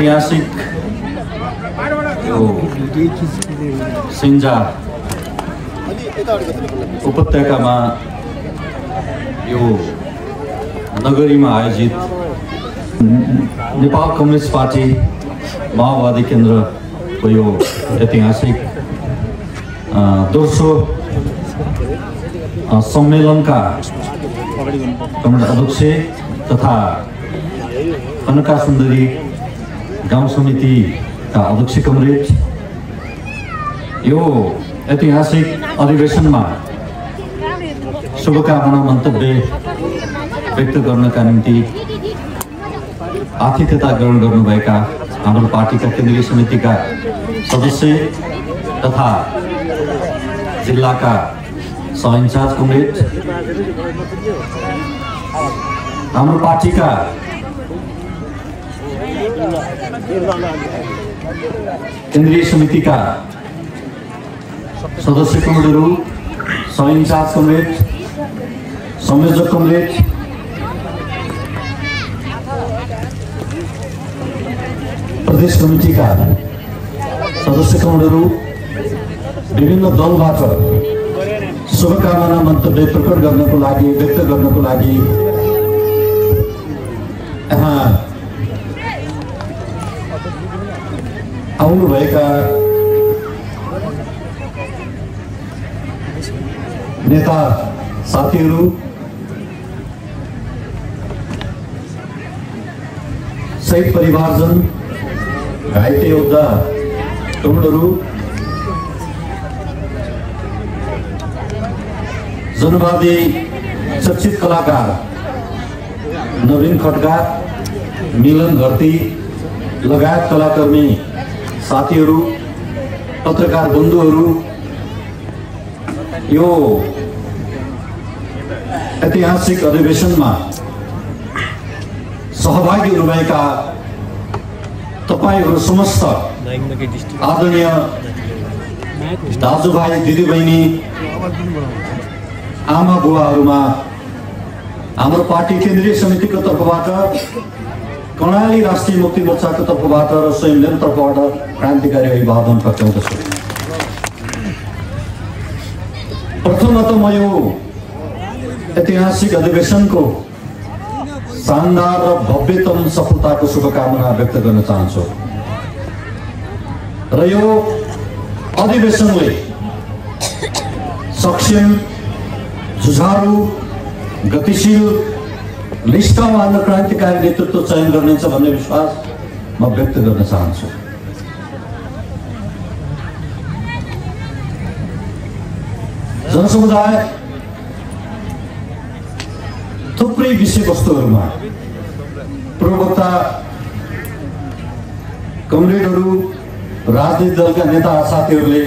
ऐतिहासिक सिन्जा उपत्यकामा यो नगरीमा आयोजित नेपाल कम्युनिस्ट पार्टी माओवादी केन्द्रको यो ऐतिहासिक दोस्रो सम्मेलनका कमिटी अध्यक्ष तथा कनका सुन्दरी गाउँ समितिका अध्यक्ष कमरेड यो ऐतिहासिक अधिवेशनमा शुभकामना मन्तव्य व्यक्त गर्नका निम्ति आतिथ्यता ग्रहण गर्नुभएका हाम्रो पार्टीका केन्द्रीय समितिका सदस्य तथा जिल्लाका सह इन्चार्ज कमरेड, हाम्रो पार्टीका केन्द्रीय समितिका सदस्य कमरेडहरू, सह इन्चार्ज कमरेड, संयोजक कमरेड, प्रदेश कमिटीका सदस्य कमरेडहरू, विभिन्न दलबाट शुभकामना मन्तव्य प्रकट गर्नको लागि व्यक्त गर्नको लागि यहाँ आउनुभएका नेता साथीहरू, शहीद परिवारजन, घाइते योद्धा टोलहरू, जनवादी चर्चित कलाकार नवीन खड्का, मिलन घरती लगायत कलाकर्मी साथीहरू, पत्रकार बन्धुहरू, यो ऐतिहासिक अधिवेशनमा सहभागी हुनुभएका तपाईहरू समस्त आदरणीय दाजुभाइ दिदीबहिनी, आमा बुवाहरूमा हाम्रो पार्टी केन्द्रीय समितिको तर्फबाट, कर्णाली राष्ट्रिय मुक्ति मोर्चाको तर्फबाट र स्वयं मेरो तर्फबाट क्रान्तिकारी अभिवादन पठाउँदछु। प्रथमत म यो ऐतिहासिक अधिवेशनको शानदार र भव्यतम सफलताको शुभकामना व्यक्त गर्न चाहन्छु र यो अधिवेशनले सक्षम, जुझारु, गतिशील, निष्ठावान क्रान्तिकारी नेतृत्व चयन गर्नेछ भन्ने विश्वास म व्यक्त गर्न चाहन्छु। जनसमुदाय थुप्रै विषयवस्तुहरूमा प्रवक्ता, कमरेडहरू, राजनीतिक दलका नेता साथीहरूले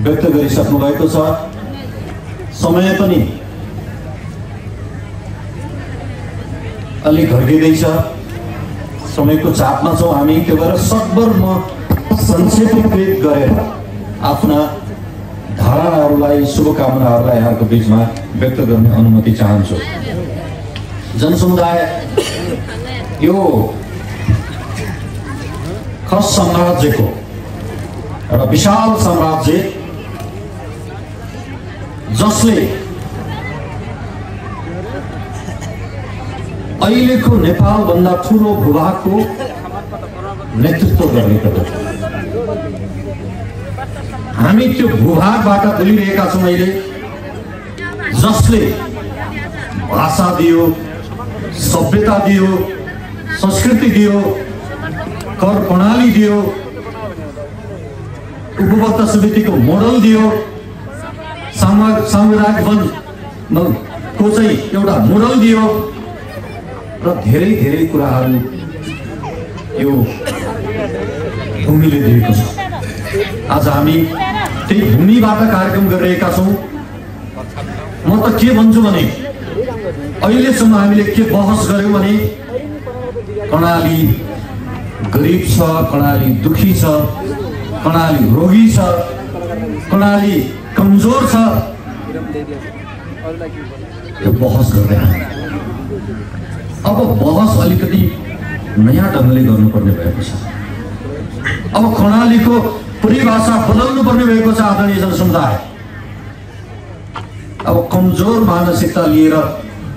व्यक्त गरिसक्नु भएको छ। समय पनि अलि घटिँदैछ, समयको चापमा छौँ हामी, त्यो भएर सकभर म संक्षेपीकृत गरेर आफ्ना धारणाहरूलाई, शुभकामनाहरूलाई यहाँको बीचमा व्यक्त गर्ने अनुमति चाहन्छु। जनसमुदाय यो खस साम्राज्यको एउटा विशाल साम्राज्य जसले अहिलेको नेपालभन्दा ठुलो भूभागको नेतृत्व गर्ने गर्दछ। हामी त्यो भूभागबाट बोलिरहेका छौँ अहिले, जसले भाषा दियो, सभ्यता दियो, संस्कृति दियो, कर प्रणाली दियो, उपभोक्ता समितिको मोडल दियो, सामुदायिक वनको चाहिँ एउटा मोडल दियो र धेरै धेरै कुराहरू यो भूमिले दिएको छ। आज हामी त्यही भूमिबाट कार्यक्रम गरिरहेका छौँ। म त के भन्छु भने अहिलेसम्म हामीले के बहस गर्यौँ भने कर्णाली गरिब छ, कर्णाली दुखी छ, कर्णाली रोगी छ, कर्णाली कमजोर छ, यो बहस गर्दै अब बहस अलिकति नयाँ ढङ्गले गर्नुपर्ने भएको छ। अब कर्णालीको परिभाषा बदल्नु पर्ने भएको छ आदरणीय जनसमुदाय। अब कमजोर मानसिकता लिएर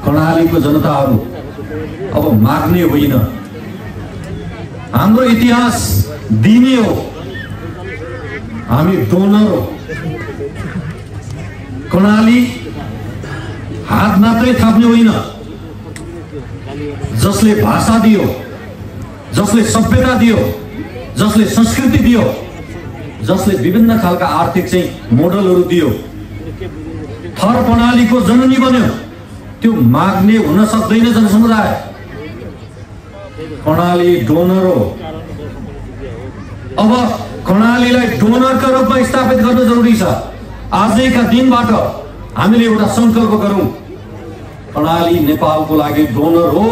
कर्णालीको जनताहरू अब माग्ने होइन, हाम्रो इतिहास दिने हो, हामी डोनर हो। कर्णाली हात मात्रै थाप्ने होइन, जसले भाषा दियो, जसले सभ्यता दियो, जसले संस्कृति दियो, जसले विभिन्न खालका आर्थिक चाहिँ मोडलहरू दियो, थर कर्णालीको जननी बन्यो, त्यो माग्ने हुन सक्दैन जनसमुदाय। कर्णाली डोनर हो। अब कर्णालीलाई डोनरका रूपमा स्थापित गर्न जरुरी छ। आजैका दिनबाट हामीले एउटा संकल्प गरौँ, कर्णाली नेपालको लागि डोनर हो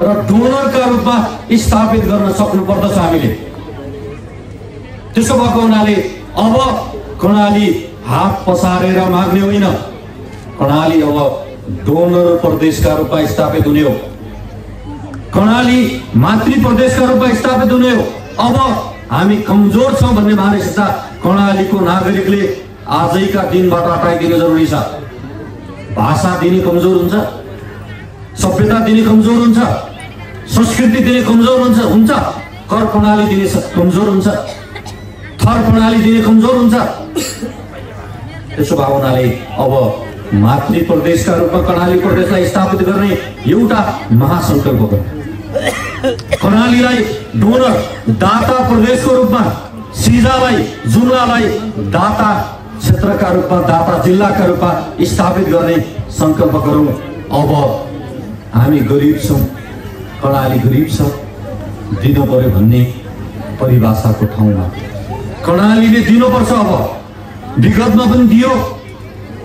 र डोनरका रूपमा स्थापित गर्न सक्नु पर्दछ हामीले। त्यसो भएको हुनाले अब कर्णाली हात पसारेर माग्ने होइन, कर्णाली अब डोनर प्रदेशका रूपमा स्थापित हुने हो, कर्णाली मातृ प्रदेशका रूपमा स्थापित हुने हो। अब हामी कमजोर छौँ भन्ने मानसिकता कर्णालीको नागरिकले आजैका दिनबाट हटाइदिनु जरुरी छ। भाषा दिने कमजोर हुन्छ, सभ्यता दिने कमजोर हुन्छ, संस्कृति दिने कमजोर हुन्छ, कर प्रणाली दिने कमजोर हुन्छ, थर प्रणाली दिने कमजोर हुन्छ। त्यसो भएको हुनाले अब मातृ प्रदेशका रूपमा कर्णाली प्रदेशलाई स्थापित गर्ने एउटा महासंकल्प गर्नु। कर्णालीलाई डोनर दाता प्रदेशको रूपमा, सिजालाई जुम्लालाई दाता क्षेत्रका रूपमा, दाता जिल्लाका रूपमा स्थापित गर्ने संकल्प गरौँ। अब हामी गरिब छौँ, कर्णाली गरिब छ, दिनु पर्यो भन्ने परिभाषाको ठाउँमा कर्णालीले दिनुपर्छ। अब विगतमा पनि दियो,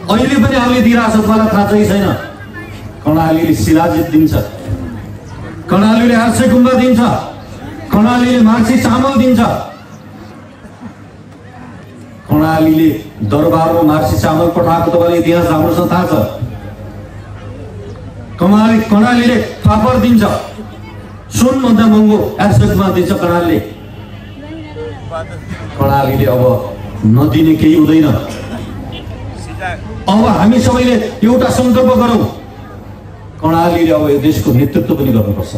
अहिले पनि हामीले दिइरहेछ, मलाई थाहा चाहिँ छैन। कर्णालीले शिलाजित दिन्छ, कर्णालीले आर्से गुम्बा दिन्छ, कर्णालीले मार्क्सी चामल दिन्छ, कर्णालीले दरबारमा मार्क्सी चामल पठाएको तपाईँले इतिहास राम्रोसँग थाहा छ। कर्णालीले फापर दिन्छ, सुनभन्दा महँगो एर्सेकमा दिन्छ कर्णालीले। कर्णालीले अब नदिने केही हुँदैन। अब हामी सबैले एउटा संकल्प गरौँ, कर्णालीले अब यो देशको नेतृत्व पनि गर्नुपर्छ।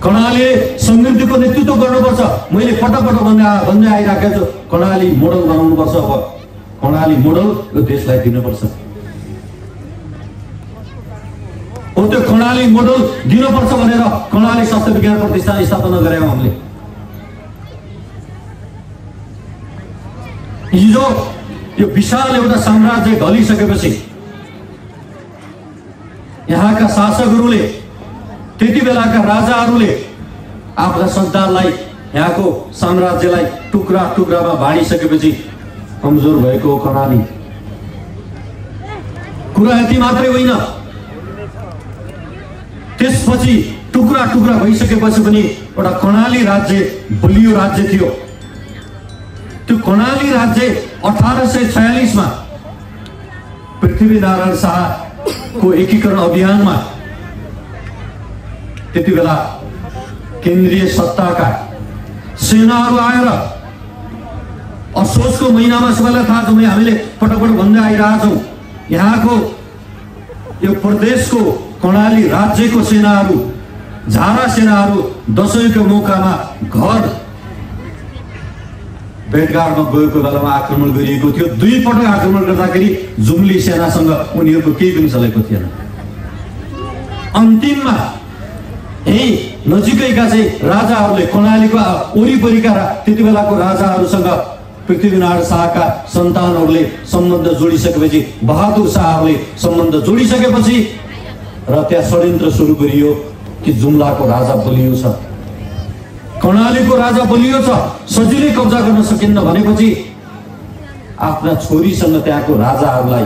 कर्णालीले समृद्धिको नेतृत्व गर्नुपर्छ। मैले पटक भन्दै आइराखेको छु, कर्णाली मोडल बनाउनुपर्छ। अब कर्णाली मोडल यो देशलाई दिनुपर्छ। हो त्यो कर्णाली मोडल दिनुपर्छ भनेर कर्णाली स्वास्थ्य विज्ञान प्रतिष्ठान स्थापना गरेका हामीले। हिजो यो विशाल एउटा साम्राज्य ढलिसकेपछि यहाँका शासकहरूले, त्यति बेलाका राजाहरूले आफ्ना सन्तानलाई, यहाँको साम्राज्यलाई टुक्रा टुक्रामा बाँडिसकेपछि कमजोर भएको कर्णाली। कुरा यति मात्रै होइन, त्यसपछि टुक्रा टुक्रा भइसकेपछि पनि एउटा कर्णाली राज्य बलियो राज्य थियो। त्यो कर्णाली राज्य 1846 मा पृथ्वीनारायण शाहको एकीकरण अभियानमा त्यति बेला केन्द्रीय सत्ताका सेनाहरू आएर असोजको महिनामा, सबैलाई थाहा छ, हामीले पटक भन्दै आइरहेछौँ, यहाँको यो प्रदेशको कर्णाली राज्यको सेनाहरू, झारा सेनाहरू दशैंको मौकामा घर भेटघाटमा गएको बेलामा आक्रमण गरिएको थियो। दुई पटक आक्रमण गर्दाखेरि जुम्ली सेनासँग उनीहरूको केही पनि चलेको थिएन। अन्तिममा यही नजिकैका चाहिँ राजाहरूले कर्णालीको वरिपरिका त्यति बेलाको राजाहरूसँग पृथ्वीनारायण शाहका सन्तानहरूले सम्बन्ध जोडिसकेपछि, बहादुर शाहहरूले सम्बन्ध जोडिसकेपछि र त्यहाँ षड्यन्त्र सुरु गरियो कि जुम्लाको राजा बलियो छ, कर्णालीको राजा बलियो छ, सजिलै कब्जा गर्न सकिन्न भनेपछि आफ्ना छोरीसँग त्यहाँको राजाहरूलाई,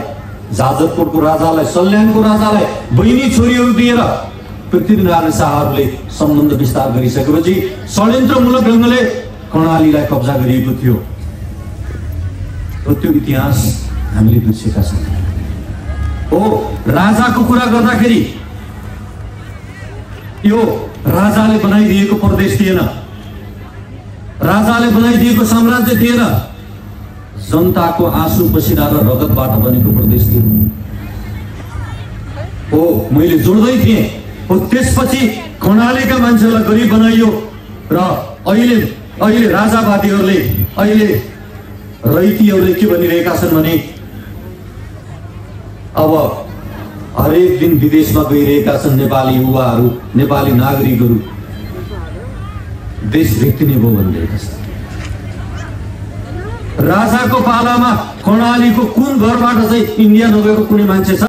जाजरकोटको राजालाई, सल्यानको राजालाई बहिनी छोरीहरू दिएर पृथ्वीनारायण शाहहरूले सम्बन्ध विस्तार गरिसकेपछि षड्यन्त्रमूलक ढङ्गले कर्णालीलाई कब्जा गरिएको थियो। त्यो इतिहास हामीले बिर्सेका छौँ। हो राजाको कुरा गर्दाखेरि यो राजाले बनाइदिएको प्रदेश थिएन, राजाले बनाइदिएको साम्राज्य थिएन, जनताको आँसु पसिना र रगतबाट बनेको प्रदेश थियो। हो मैले जोड्दै थिएँ। हो त्यसपछि कर्णालीका मान्छेलाई गरिब बनाइयो र अहिले राजावादीहरूले, अहिले रैतीहरूले के भनिरहेका छन् भने अब हरेक दिन विदेशमा गइरहेका छन् नेपाली युवाहरू, नेपाली नागरिकहरू, देश भित्तिने भयो भनिरहेका छन्। राजाको पालामा कर्णालीको कुन घरबाट चाहिँ इन्डिया नगएको कुनै मान्छे छ?